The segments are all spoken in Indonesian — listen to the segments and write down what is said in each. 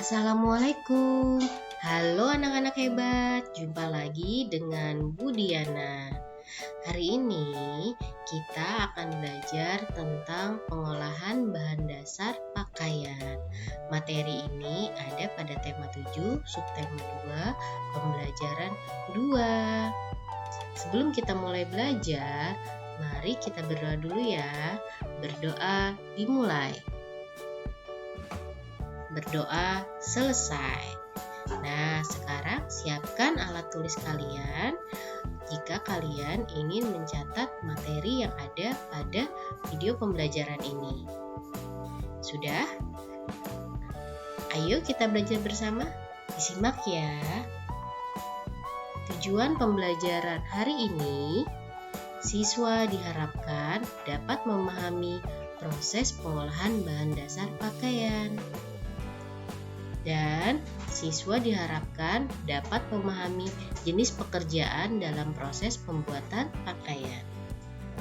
Assalamualaikum. Halo anak-anak hebat, jumpa lagi dengan Bu Diana. Hari ini kita akan belajar tentang pengolahan bahan dasar pakaian. Materi ini ada pada tema 7, subtema 2, pembelajaran 2. Sebelum kita mulai belajar, mari kita berdoa dulu ya. Berdoa dimulai. Berdoa selesai. Nah, sekarang siapkan alat tulis kalian jika kalian ingin mencatat materi yang ada pada video pembelajaran ini. Sudah? Ayo kita belajar bersama. Disimak ya. Tujuan pembelajaran hari ini, siswa diharapkan dapat memahami proses pengolahan bahan dasar pakaian. Dan siswa diharapkan dapat memahami jenis pekerjaan dalam proses pembuatan pakaian.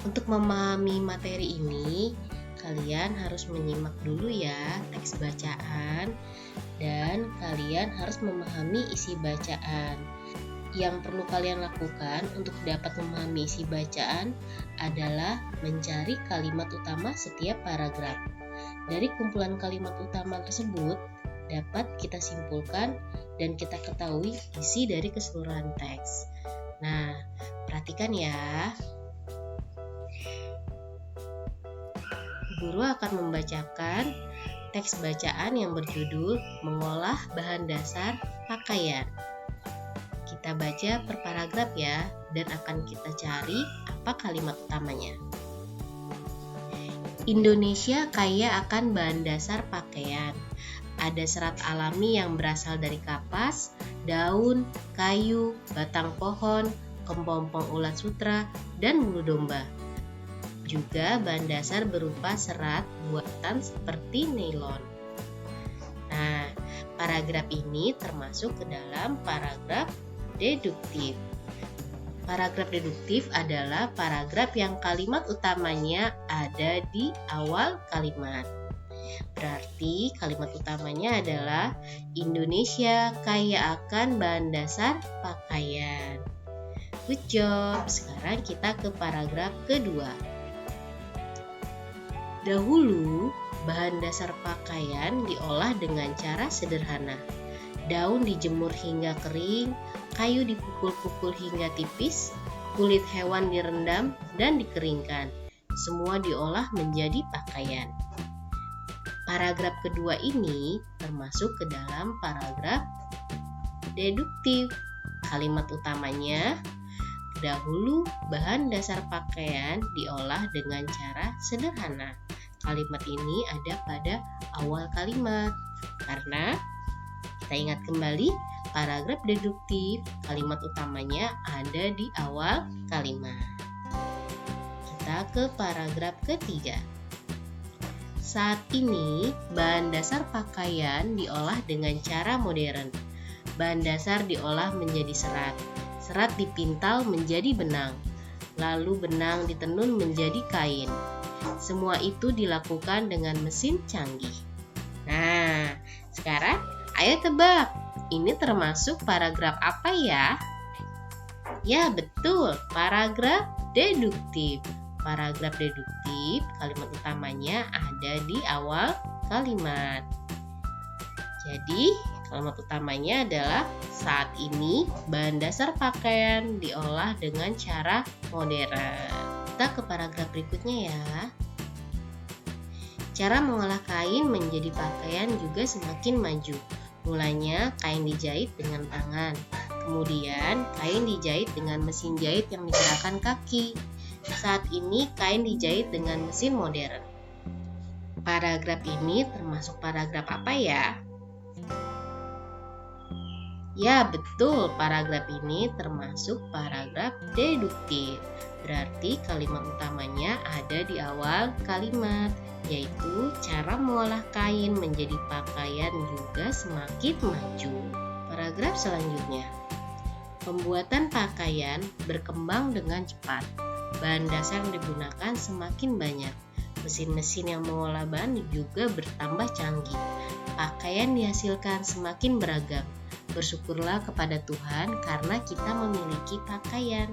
Untuk memahami materi ini, kalian harus menyimak dulu ya teks bacaan dan kalian harus memahami isi bacaan. Yang perlu kalian lakukan untuk dapat memahami isi bacaan adalah mencari kalimat utama setiap paragraf. Dari kumpulan kalimat utama tersebut, dapat kita simpulkan dan kita ketahui isi dari keseluruhan teks. Nah, perhatikan ya. Guru akan membacakan teks bacaan yang berjudul Mengolah Bahan Dasar Pakaian. Kita baca per paragraf ya, dan akan kita cari apa kalimat utamanya. Indonesia kaya akan bahan dasar pakaian. Ada serat alami yang berasal dari kapas, daun, kayu, batang pohon, kepompong ulat sutra, dan bulu domba. Juga bahan dasar berupa serat buatan seperti nilon. Nah, paragraf ini termasuk ke dalam paragraf deduktif. Paragraf deduktif adalah paragraf yang kalimat utamanya ada di awal kalimat. Berarti kalimat utamanya adalah Indonesia kaya akan bahan dasar pakaian. Good job. Sekarang kita ke paragraf kedua. Dahulu, bahan dasar pakaian diolah dengan cara sederhana. Daun dijemur hingga kering, kayu dipukul-pukul hingga tipis, kulit hewan direndam dan dikeringkan. Semua diolah menjadi pakaian. Paragraf kedua ini termasuk ke dalam paragraf deduktif. Kalimat utamanya, dahulu bahan dasar pakaian diolah dengan cara sederhana. Kalimat ini ada pada awal kalimat. Karena kita ingat kembali, paragraf deduktif, kalimat utamanya ada di awal kalimat. Kita ke paragraf ketiga. Saat ini, bahan dasar pakaian diolah dengan cara modern. Bahan dasar diolah menjadi serat. Serat dipintal menjadi benang. Lalu benang ditenun menjadi kain. Semua itu dilakukan dengan mesin canggih. Nah, sekarang ayo tebak. Ini termasuk paragraf apa ya? Ya, betul. Paragraf deduktif. Paragraf deduktif, kalimat utamanya ada di awal kalimat. Jadi, kalimat utamanya adalah saat ini bahan dasar pakaian diolah dengan cara modern. Kita ke paragraf berikutnya ya. Cara mengolah kain menjadi pakaian juga semakin maju. Mulanya kain dijahit dengan tangan. Kemudian kain dijahit dengan mesin jahit yang digerakkan kaki. Saat ini kain dijahit dengan mesin modern. Paragraf ini termasuk paragraf apa ya? Ya, betul. Paragraf ini termasuk paragraf deduktif. Berarti kalimat utamanya ada di awal kalimat, yaitu cara mengolah kain menjadi pakaian juga semakin maju. Paragraf selanjutnya. Pembuatan pakaian berkembang dengan cepat. Bahan dasar yang digunakan semakin banyak. Mesin-mesin yang mengolah bahan juga bertambah canggih. Pakaian dihasilkan semakin beragam. Bersyukurlah kepada Tuhan karena kita memiliki pakaian.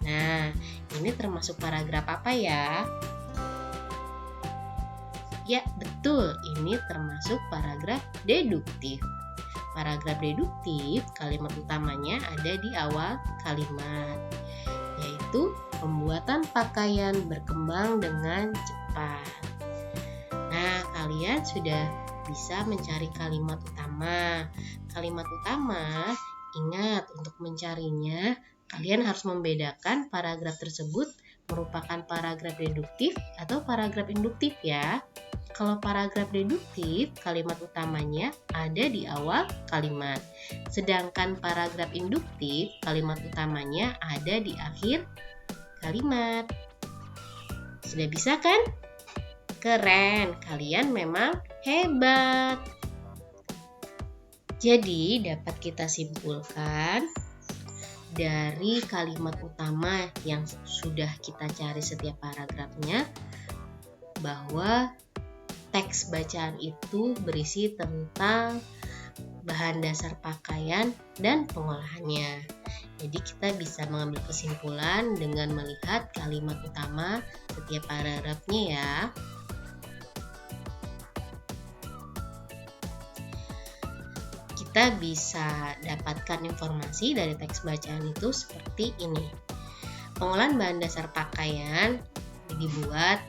Nah, ini termasuk paragraf apa ya? Ya, betul. Ini termasuk paragraf deduktif. Paragraf deduktif, kalimat utamanya ada di awal kalimat, yaitu pembuatan pakaian berkembang dengan cepat. Nah, kalian sudah bisa mencari kalimat utama. Kalimat utama, ingat untuk mencarinya, kalian harus membedakan paragraf tersebut merupakan paragraf deduktif atau paragraf induktif ya. Kalau paragraf deduktif, kalimat utamanya ada di awal kalimat. Sedangkan paragraf induktif, kalimat utamanya ada di akhir kalimat. Sudah bisa kan? Keren, kalian memang hebat. Jadi dapat kita simpulkan dari kalimat utama yang sudah kita cari setiap paragrafnya bahwa teks bacaan itu berisi tentang bahan dasar pakaian dan pengolahannya. Jadi kita bisa mengambil kesimpulan dengan melihat kalimat utama setiap paragrafnya ya. Kita bisa dapatkan informasi dari teks bacaan itu seperti ini. Pengolahan bahan dasar pakaian dibuat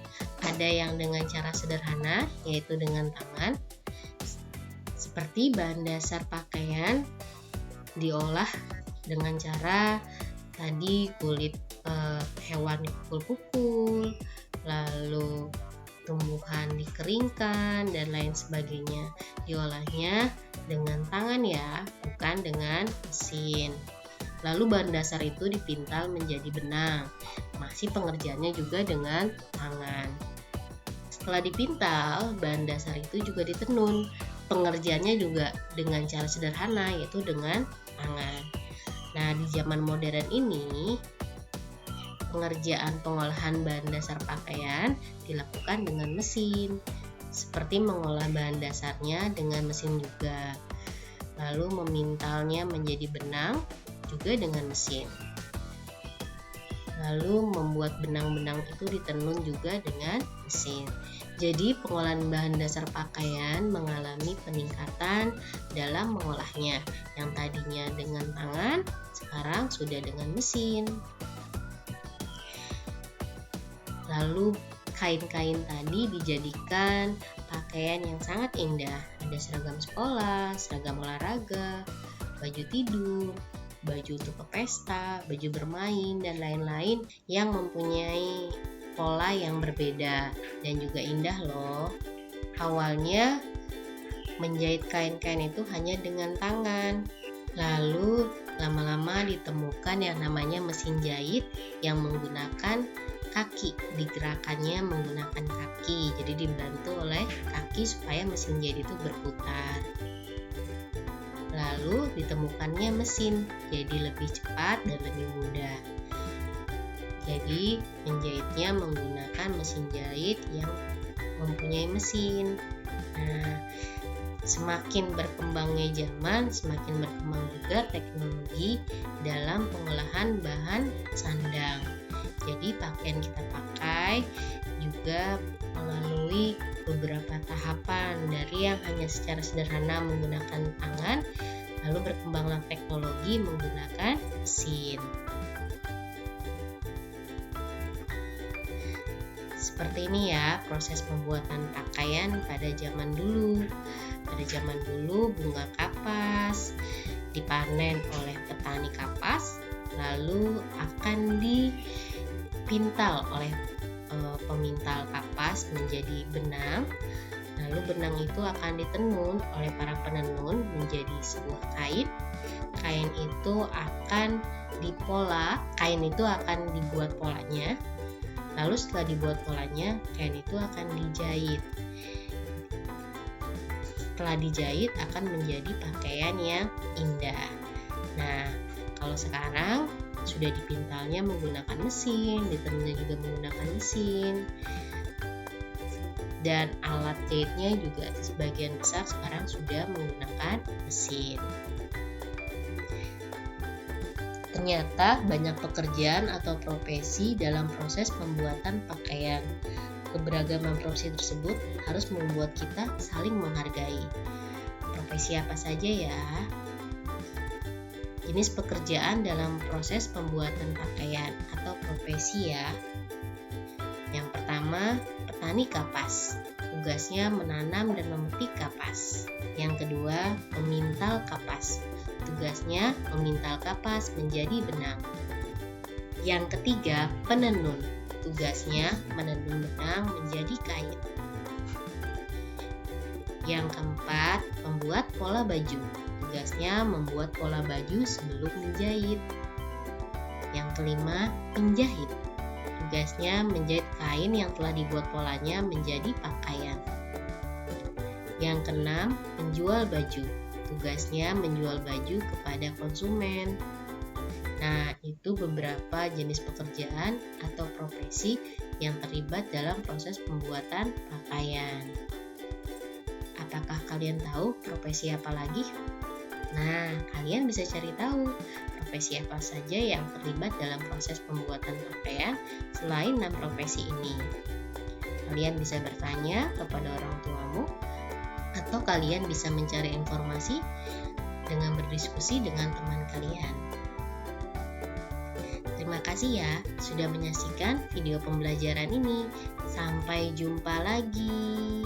ada yang dengan cara sederhana, yaitu dengan tangan. Seperti bahan dasar pakaian diolah dengan cara tadi kulit hewan dipukul-pukul, lalu tumbuhan dikeringkan dan lain sebagainya. Diolahnya dengan tangan ya, bukan dengan mesin. Lalu bahan dasar itu dipintal menjadi benang. Masih pengerjaannya juga dengan tangan. Setelah dipintal, bahan dasar itu juga ditenun. Pengerjaannya juga dengan cara sederhana, yaitu dengan tangan. Nah, di zaman modern ini, pengerjaan pengolahan bahan dasar pakaian dilakukan dengan mesin, seperti mengolah bahan dasarnya dengan mesin juga. Lalu memintalnya menjadi benang juga dengan mesin. Lalu membuat benang-benang itu ditenun juga dengan mesin. Jadi pengolahan bahan dasar pakaian mengalami peningkatan dalam mengolahnya. Yang tadinya dengan tangan, sekarang sudah dengan mesin. Lalu kain-kain tadi dijadikan pakaian yang sangat indah. Ada seragam sekolah, seragam olahraga, baju tidur, baju untuk ke pesta, baju bermain, dan lain-lain yang mempunyai pola yang berbeda dan juga indah loh. Awalnya menjahit kain-kain itu hanya dengan tangan, lalu lama-lama ditemukan yang namanya mesin jahit yang menggunakan kaki, digerakannya menggunakan kaki, jadi dibantu oleh kaki supaya mesin jahit itu berputar. Lalu ditemukannya mesin, jadi lebih cepat dan lebih mudah. Jadi menjahitnya menggunakan mesin jahit yang mempunyai mesin. Nah, semakin berkembangnya zaman, semakin berkembang juga teknologi dalam pengolahan bahan sandang. Jadi pakaian kita pakai juga melalui beberapa tahapan, dari yang hanya secara sederhana menggunakan tangan, lalu berkembanglah teknologi menggunakan mesin. Seperti ini ya proses pembuatan pakaian pada zaman dulu. Pada zaman dulu bunga kapas dipanen oleh petani kapas, lalu akan dipintal oleh pemintal kapas menjadi benang. Lalu benang itu akan ditenun oleh para penenun menjadi sebuah kain. Kain itu akan dipola, kain itu akan dibuat polanya. Lalu setelah dibuat polanya, kain itu akan dijahit. Setelah dijahit akan menjadi pakaian yang indah. Nah, kalau sekarang sudah dipintalnya menggunakan mesin, ditenunnya juga menggunakan mesin. dan alat jahitnya juga sebagian besar sekarang sudah menggunakan mesin. Ternyata banyak pekerjaan atau profesi dalam proses pembuatan pakaian. Keberagaman profesi tersebut harus membuat kita saling menghargai. Profesi apa saja ya? Jenis pekerjaan dalam proses pembuatan pakaian atau profesi ya. Yang pertama, petani kapas. Tugasnya menanam dan memetik kapas. Yang kedua, pemintal kapas. Tugasnya memintal kapas menjadi benang. Yang ketiga, penenun. Tugasnya menenun benang menjadi kain. Yang keempat, pembuat pola baju. Tugasnya membuat pola baju sebelum menjahit. Yang kelima, penjahit. Tugasnya menjahit kain yang telah dibuat polanya menjadi pakaian. Yang keenam, penjual baju. Tugasnya menjual baju kepada konsumen. Nah, itu beberapa jenis pekerjaan atau profesi yang terlibat dalam proses pembuatan pakaian. Apakah kalian tahu profesi apa lagi? Nah, kalian bisa cari tahu profesi apa saja yang terlibat dalam proses pembuatan pakaian selain 6 profesi ini. Kalian bisa bertanya kepada orang tuamu, atau kalian bisa mencari informasi dengan berdiskusi dengan teman kalian. Terima kasih ya sudah menyaksikan video pembelajaran ini. Sampai jumpa lagi.